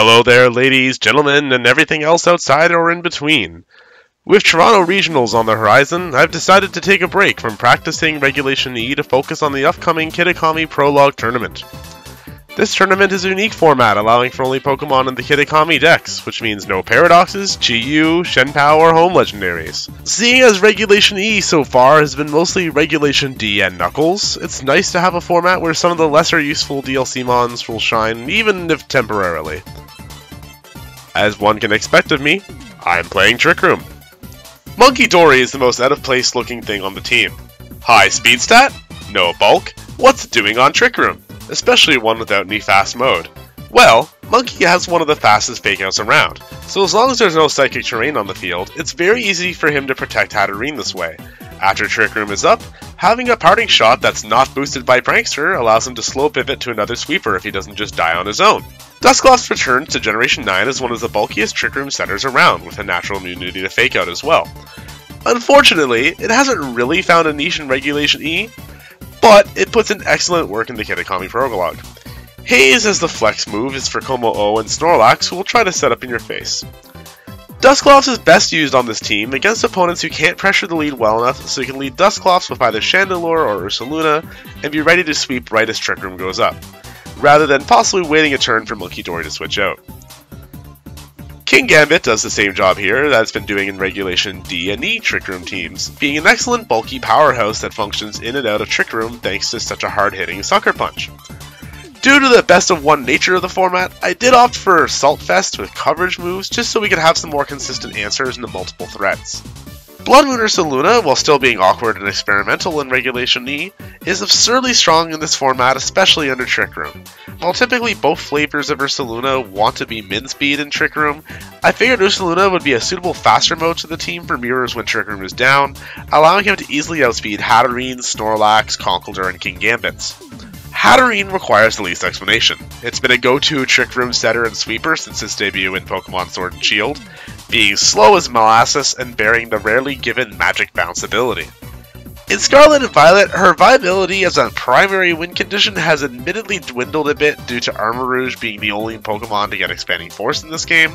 Hello there, ladies, gentlemen, and everything else outside or in between. With Toronto Regionals on the horizon, I've decided to take a break from practicing Regulation E to focus on the upcoming Kitikami Prologue tournament. This tournament is a unique format, allowing for only Pokemon in the Kitikami decks, which means no Paradoxes, GU, Shenpao, or Home Legendaries. Seeing as Regulation E so far has been mostly Regulation D and Knuckles, it's nice to have a format where some of the lesser useful DLC mons will shine, even if temporarily. As one can expect of me, I'm playing Trick Room. Munkidori is the most out-of-place looking thing on the team. High speed stat? No bulk? What's it doing on Trick Room? Especially one without any fast mode. Well, Monkey has one of the fastest fakeouts around, so as long as there's no psychic terrain on the field, it's very easy for him to protect Hatterene this way. After Trick Room is up, having a parting shot that's not boosted by Prankster allows him to slow pivot to another sweeper if he doesn't just die on his own. Dusclops returns to Generation 9 as one of the bulkiest Trick Room setters around, with a natural immunity to fake out as well. Unfortunately, it hasn't really found a niche in Regulation E, but it puts in excellent work in the Kitikami Prologue. Haze as the flex move is for Como-O and Snorlax, who will try to set up in your face. Dusclops is best used on this team against opponents who can't pressure the lead well enough, so you can lead Dusclops with either Chandelure or Ursaluna and be ready to sweep right as Trick Room goes up, rather than possibly waiting a turn for Munkidori to switch out. Kingambit does the same job here that it's been doing in Regulation D and E Trick Room teams, being an excellent bulky powerhouse that functions in and out of Trick Room thanks to such a hard-hitting Sucker Punch. Due to the best of one nature of the format, I did opt for Saltfest with coverage moves just so we could have some more consistent answers into multiple threats. Blood Moon Ursaluna, while still being awkward and experimental in Regulation E, is absurdly strong in this format, especially under Trick Room. While typically both flavors of Ursaluna want to be min-speed in Trick Room, I figured Ursaluna would be a suitable faster mode to the team for mirrors when Trick Room is down, allowing him to easily outspeed Hatterene, Snorlax, Conkeldurr, and Kingambits. Hatterene requires the least explanation. It's been a go-to Trick Room setter and sweeper since its debut in Pokemon Sword and Shield, being slow as molasses and bearing the rarely given magic bounce ability. In Scarlet and Violet, her viability as a primary win condition has admittedly dwindled a bit due to Armarouge being the only Pokemon to get Expanding Force in this game,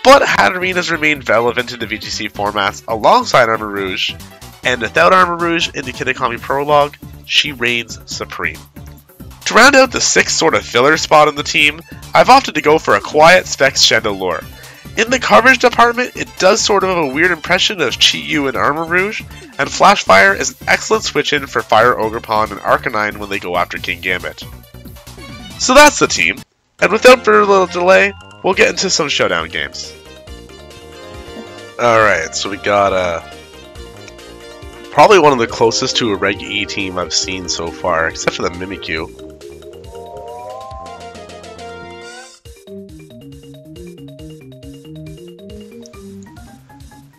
but Hatterene has remained relevant in the VGC formats alongside Armarouge, and without Armarouge in the Kitikami Prologue, she reigns supreme. To round out the sixth sort of filler spot on the team, I've opted to go for a quiet Specs Chandelure. In the coverage department, it does sort of a weird impression of Chi-Yu and Armarouge, and Flash Fire is an excellent switch-in for Fire Ogerpon and Arcanine when they go after Kingambit. So that's the team, and without further delay, we'll get into some showdown games. Alright, so we got probably one of the closest to a Reg E team I've seen so far, except for the Mimikyu.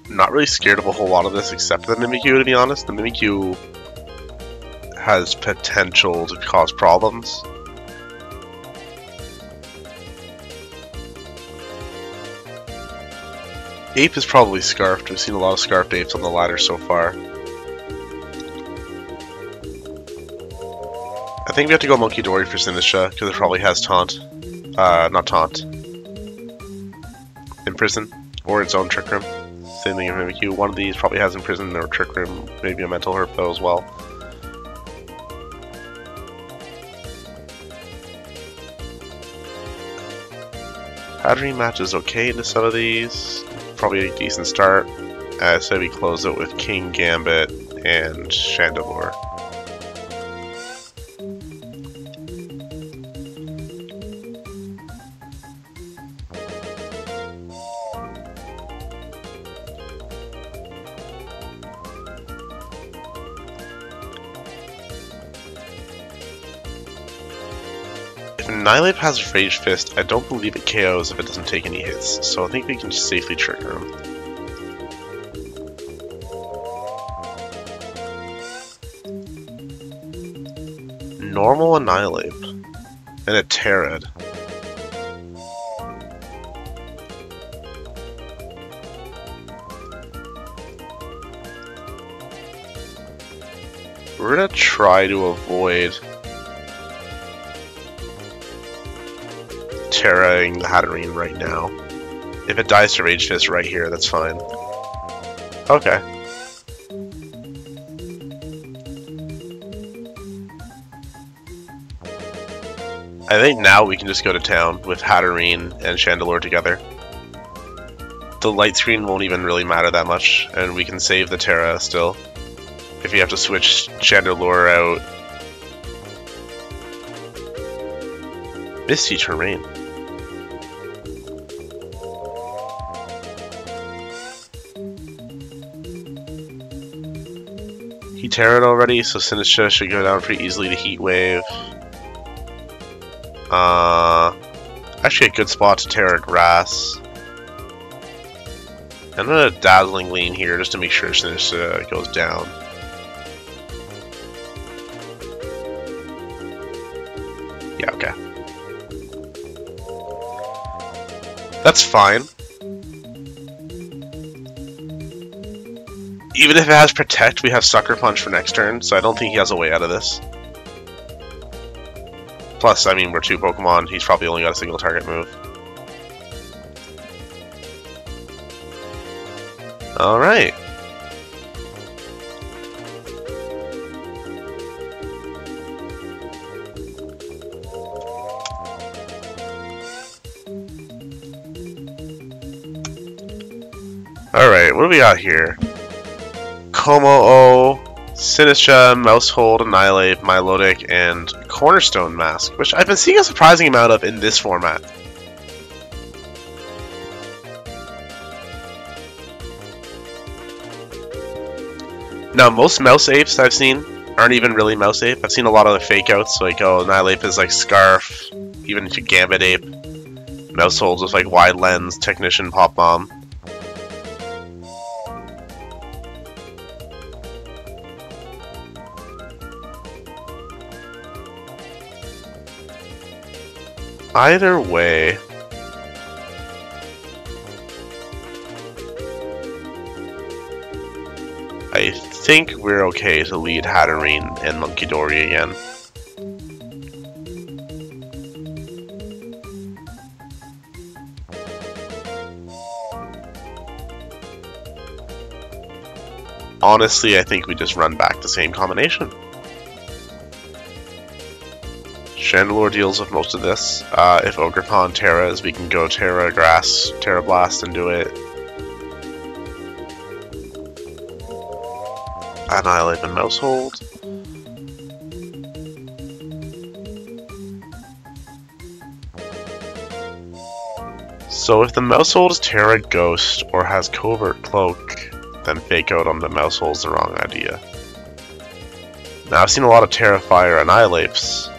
Not really scared of a whole lot of this except the Mimikyu, to be honest. The Mimikyu has potential to cause problems. Ape is probably Scarfed. We've seen a lot of Scarfed Apes on the ladder so far. I think we have to go Munkidori for Sinistcha, because it probably has Taunt. Not Taunt. Imprison, or its own Trick Room. Same thing in Mimikyu. One of these probably has Imprison or Trick Room, maybe a Mental Herb though as well. Hatterene matches okay into some of these. Probably a decent start. So we close it with Kingambit and Chandelure. If Annihilape has Rage Fist, I don't believe it KOs if it doesn't take any hits, so I think we can just safely trigger him. Normal Annihilape and a Terrid. We're gonna try to avoid Terraing the Hatterene right now. If it dies to Rage Fist right here, that's fine. Okay. I think now we can just go to town with Hatterene and Chandelure together. The light screen won't even really matter that much, and we can save the Terra still. If you have to switch Chandelure out. Misty terrain. He Terra'd already, so Sinistra should go down pretty easily to Heat Wave. Actually a good spot to Terra Grass. I'm gonna Dazzling Gleam here just to make sure Sinistra goes down. Yeah, okay. That's fine. Even if it has Protect, we have Sucker Punch for next turn, so I don't think he has a way out of this. Plus, I mean, we're 2 Pokemon, he's probably only got a single target move. Alright. Alright, what do we got here? Como-O, Sinistra, Mousehold, Annihilate, Milotic, and Cornerstone Mask, which I've been seeing a surprising amount of in this format. Now, most Mouse Apes I've seen aren't even really Mouse Ape. I've seen a lot of the fake outs, like, oh, Annihilate is like Scarf, even to Gambit Ape. Mousehold is like Wide Lens, Technician, Pop Bomb. Either way, I think we're okay to lead Hatterene and Munkidori again. Honestly, I think we just run back the same combination. Chandelure deals with most of this. If Ogerpon Terras, we can go Terra Grass, Terra Blast, and do it. Annihilate and Mousehold. So if the Mousehold is Terra Ghost or has Covert Cloak, then Fake Out on the Mousehold is the wrong idea. Now I've seen a lot of Terra Fire Annihilates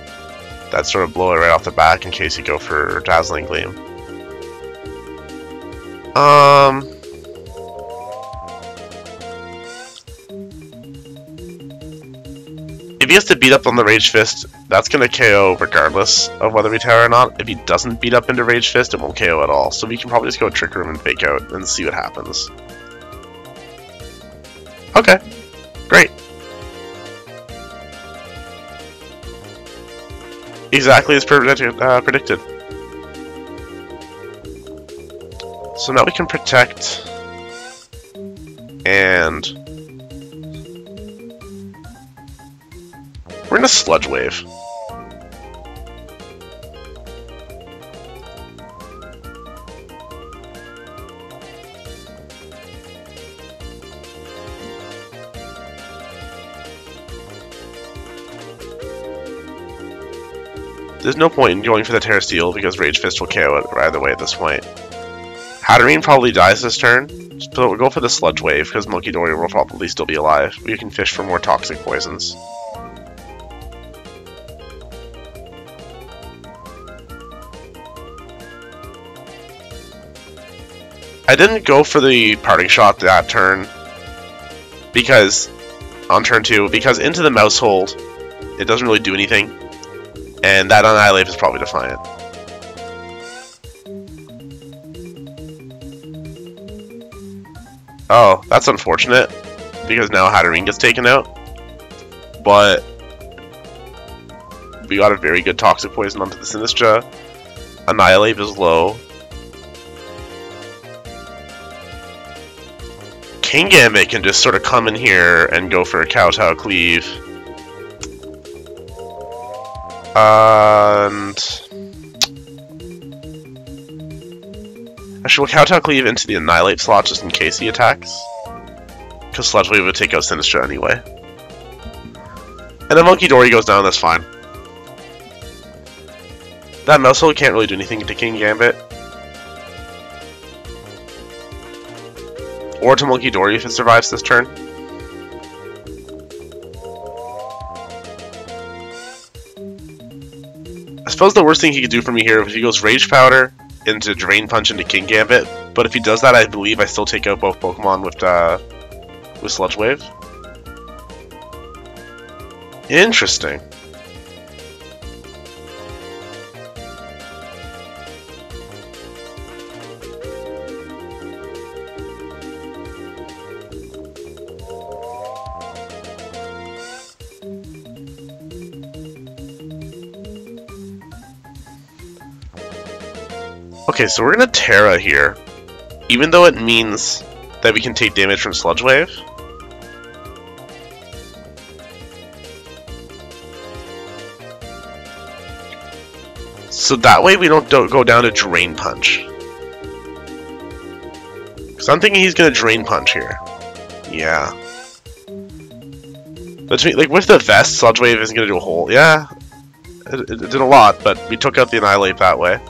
that sort of blow it right off the back in case you go for Dazzling Gleam. If he has to beat up on the Rage Fist, that's going to KO regardless of whether we Terra or not. If he doesn't beat up into Rage Fist, it won't KO at all. So we can probably just go Trick Room and Fake Out and see what happens. Okay, great. Exactly as predicted. So now we can Protect and we're gonna Sludge Wave. There's no point in going for the Terra Steel because Rage Fist will KO it either way at this point. Hatterene probably dies this turn, so we'll go for the Sludge Wave because Munkidori will probably still be alive. We can fish for more toxic poisons. I didn't go for the Parting Shot that turn because on turn 2, because into the Mousehold it doesn't really do anything. And that Annihilate is probably Defiant. Oh, that's unfortunate, because now Hatterene gets taken out. But we got a very good Toxic Poison onto the Sinistra. Annihilate is low. King Gambit can just sort of come in here and go for a Kowtow Cleave. And actually, we'll Kowtow Cleave into the Annihilate slot just in case he attacks. Because Sludge Wave would take out Sinistra anyway. And then Munkidori goes down, that's fine. That Mousehole can't really do anything to King Gambit. Or to Munkidori if it survives this turn. I suppose the worst thing he could do for me here is if he goes Rage Powder into Drain Punch into King Gambit. But if he does that, I believe I still take out both Pokemon with Sludge Wave. Interesting. Okay, so we're gonna Terra here, even though it means that we can take damage from Sludge Wave. So that way we don't go down to Drain Punch. Because I'm thinking he's gonna Drain Punch here. Yeah. Between, like, with the Vest, Sludge Wave isn't gonna do a whole. Yeah, it did a lot, but we took out the Annihilate that way.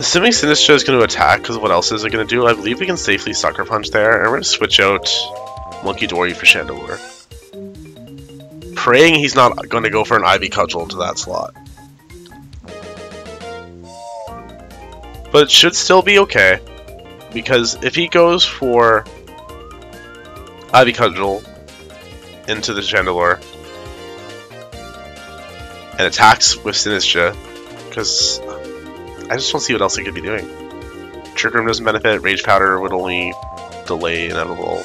Assuming Sinistra is going to attack, because what else is it going to do? I believe we can safely Sucker Punch there, and we're going to switch out Munkidori for Chandelure. Praying he's not going to go for an Ivy Cudgel into that slot. But it should still be okay, because if he goes for Ivy Cudgel into the Chandelure and attacks with Sinistra, because I just don't see what else he could be doing. Trick Room doesn't benefit, Rage Powder would only delay inevitable.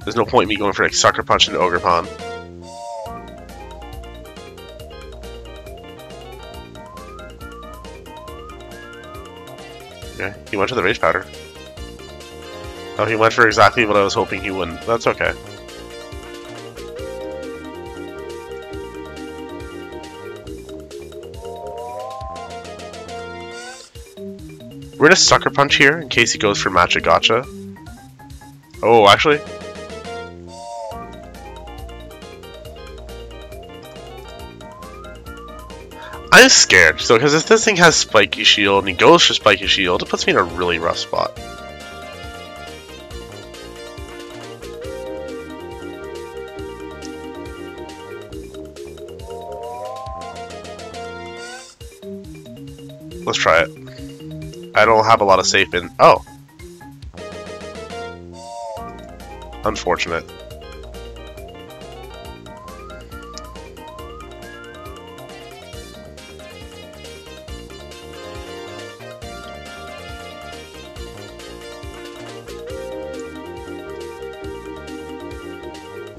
There's no point in me going for like Sucker Punch into Ogerpon. Okay, he went for the Rage Powder. Oh, he went for exactly what I was hoping he wouldn't. That's okay. We're gonna Sucker Punch here in case he goes for Matcha Gotcha. Oh, actually. I'm scared. So, because if this thing has Spiky Shield and he goes for Spiky Shield, it puts me in a really rough spot. Let's try it. I don't have a lot of safe in. Oh. Unfortunate.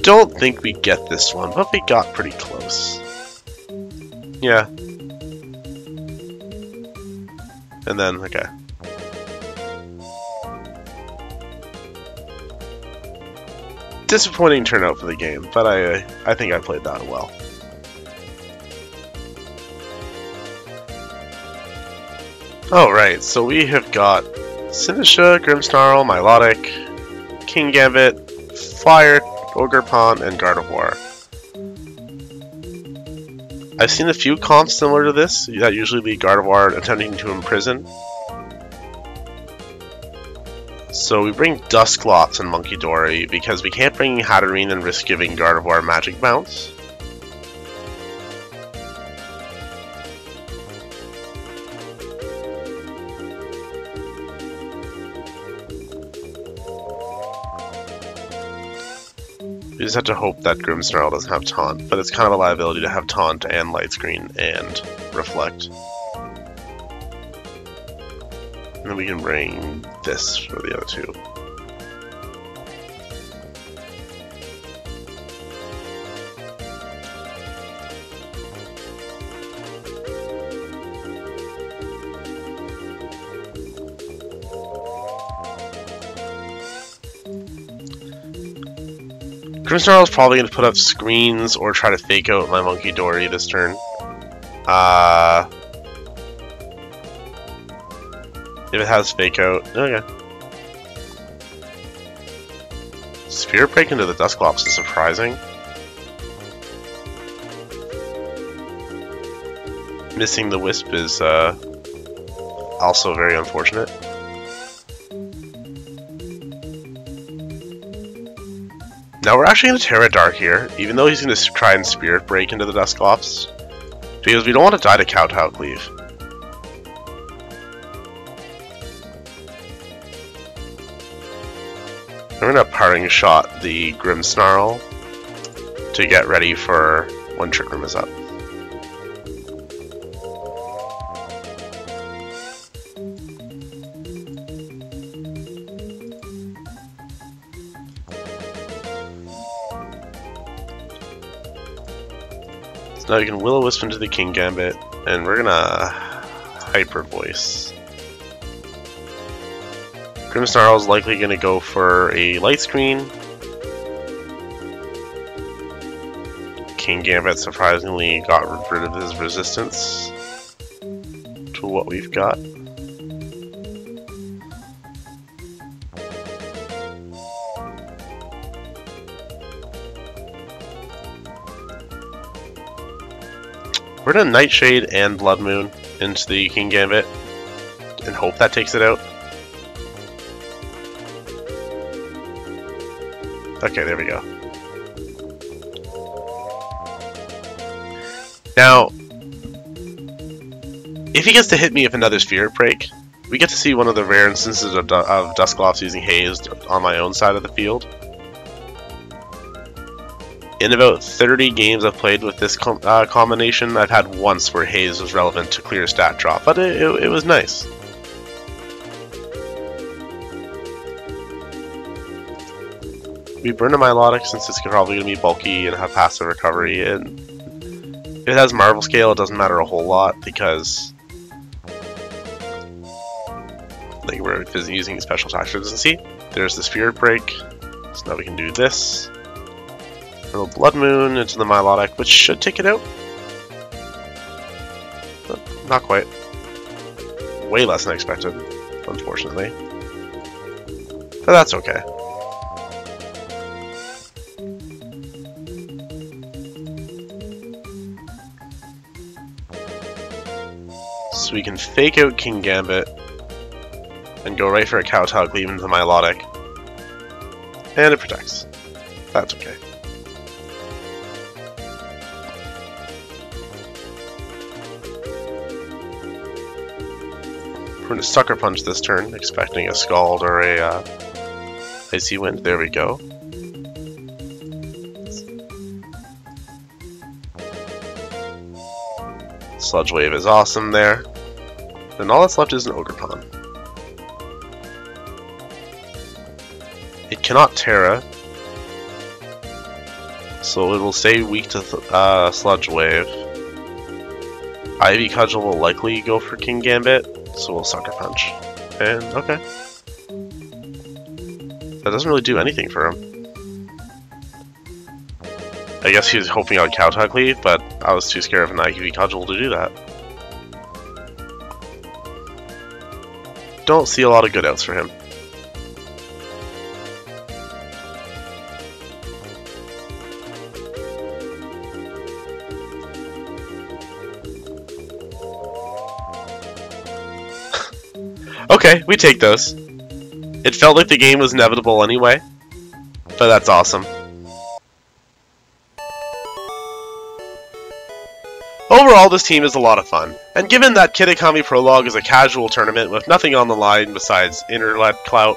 Don't think we get this one, but we got pretty close. Yeah. And then, okay. Disappointing turnout for the game, but I think I played that well. Alright, so we have got Sinistra, Grimmsnarl, Milotic, King Gambit, Fire, Ogerpon, and Gardevoir. I've seen a few comps similar to this that usually lead Gardevoir attempting to imprison. So we bring Dusclops and Munkidori because we can't bring Hatterene and risk giving Gardevoir Magic Bounce. We just have to hope that Grimmsnarl doesn't have Taunt, but it's kind of a liability to have Taunt and Light Screen and Reflect. And then we can bring this for the other two. Grimmsnarl is probably going to put up screens or try to fake out my Munkidori this turn. If it has fake out, okay. Spirit Break into the Dusclops is surprising. Missing the Wisp is also very unfortunate. Now we're actually going to Terra Dark here, even though he's going to try and Spirit Break into the Dusclops, because we don't want to die to Kowtow Cleave. We're going to Parting Shot the Grimmsnarl to get ready for when Trick Room is up. So now you can Will-O-Wisp into the King Gambit, and we're gonna Hyper Voice. Grimmsnarl is likely gonna go for a Light Screen. King Gambit surprisingly got rid of his resistance to what we've got. We're gonna Nightshade and Blood Moon into the King Gambit and hope that takes it out. Okay, there we go. Now, if he gets to hit me with another Spirit Break, we get to see one of the rare instances of Dusclops using Haze on my own side of the field. In about 30 games I've played with this combination, I've had once where Haze was relevant to clear stat drop, but it was nice. We burn a Milotic since it's probably going to be bulky and have passive recovery, and if it has Marvel Scale it doesn't matter a whole lot because like we're using special attack resistance. There's the Spirit Break, so now we can do this. Little Blood Moon into the Milotic, which should take it out. But not quite. Way less than expected, unfortunately. But that's okay. So we can fake out King Gambit and go right for a Kowtow Cleave into the Milotic. And it protects. That's okay. We're going to Sucker Punch this turn, expecting a Scald or a Icy Wind. There we go. Sludge Wave is awesome there. And all that's left is an Ogre Pawn. It cannot Terra, so it will stay weak to Sludge Wave. Ivy Cudgel will likely go for King Gambit, so we'll Sucker Punch. And okay. That doesn't really do anything for him. I guess he was hoping I'd Kowtow Cleave, but I was too scared of an Ivy Cudgel to do that. Don't see a lot of good outs for him. Okay, we take those. It felt like the game was inevitable anyway, but that's awesome. Overall, this team is a lot of fun, and given that Kitikami Prologue is a casual tournament with nothing on the line besides internet clout,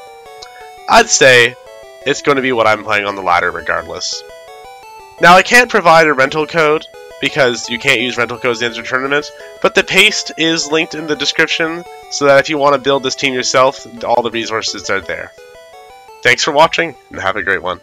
I'd say it's going to be what I'm playing on the ladder regardless. Now, I can't provide a rental code, because you can't use rental codes to enter tournament, but the paste is linked in the description so that if you want to build this team yourself, all the resources are there. Thanks for watching, and have a great one.